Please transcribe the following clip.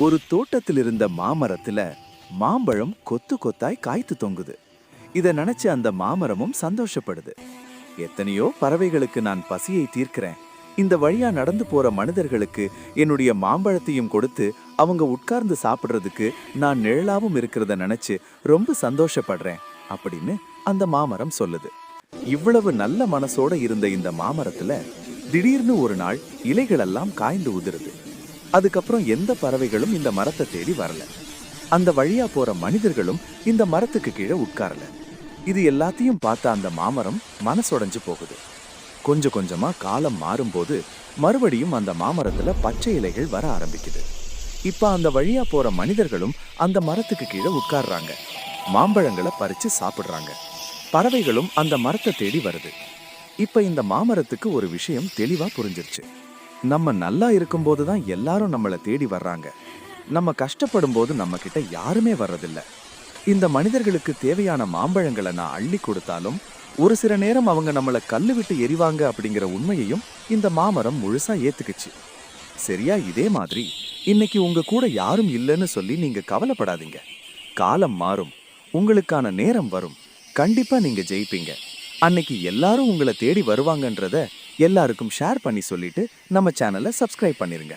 ஒரு தோட்டத்தில் இருந்த மாமரத்துல மாம்பழம் கொத்து கொத்தாய் காய்த்து தொங்குது. இத நினைச்சு அந்த மாமரமும் சந்தோஷப்படுது. எத்தனையோ பறவைகளுக்கு நான் பசியை தீர்க்கிறேன், இந்த வழியா நடந்து போற மனிதர்களுக்கு என்னுடைய மாம்பழத்தையும் கொடுத்து அவங்க உட்கார்ந்து சாப்பிடுறதுக்கு நான் நிழலாவும் இருக்கிறத நினைச்சு ரொம்ப சந்தோஷப்படுறேன் அப்படின்னு அந்த மாமரம் சொல்லுது. இவ்வளவு நல்ல மனசோட இருந்த இந்த மாமரத்துல திடீர்னு ஒரு நாள் இலைகளெல்லாம் காய்ந்து உதிருது. அதுக்கப்புறம் எந்த பறவைகளும் இந்த மரத்தை தேடி வரல. அந்த வழியா போற மனிதர்களும் இந்த மரத்துக்கு கீழே உட்காரல. இது எல்லாத்தையும் பார்த்த அந்த மாமரம் மனசுடைஞ்சு போகுது. கொஞ்சம் கொஞ்சமா காலம் மாறும்போது மறுபடியும் அந்த மாமரத்துல பச்சை இலைகள் வர ஆரம்பிக்குது. இப்ப அந்த வழியா போற மனிதர்களும் அந்த மரத்துக்கு கீழே உட்கார்றாங்க, மாம்பழங்களை பறிச்சு சாப்பிடுறாங்க. பறவைகளும் அந்த மரத்தை தேடி வருது. இப்ப இந்த மாமரத்துக்கு ஒரு விஷயம் தெளிவா புரிஞ்சிருச்சு. நம்ம நல்லா இருக்கும்போது தான் எல்லாரும் நம்மளை தேடி வர்றாங்க, நம்ம கஷ்டப்படும் போது நம்ம கிட்ட யாருமே வர்றதில்ல. இந்த மனிதர்களுக்கு தேவையான மாம்பழங்களை நான் அள்ளி கொடுத்தாலும் ஒரு சில நேரம் அவங்க நம்மளை கல்லு விட்டு எரிவாங்க அப்படிங்கிற உண்மையையும் இந்த மாமரம் முழுசா ஏத்துக்குச்சு. சரியா இதே மாதிரி இன்னைக்கு உங்க கூட யாரும் இல்லைன்னு சொல்லி நீங்க கவலைப்படாதீங்க. காலம் மாறும், உங்களுக்கான நேரம் வரும், கண்டிப்பா நீங்க ஜெயிப்பீங்க. அன்னைக்கு எல்லாரும் உங்களை தேடி வருவாங்கன்றத எல்லாருக்கும் ஷேர் பண்ணி சொல்லிட்டு நம்ம சேனலை சப்ஸ்கிரைப் பண்ணிருங்க.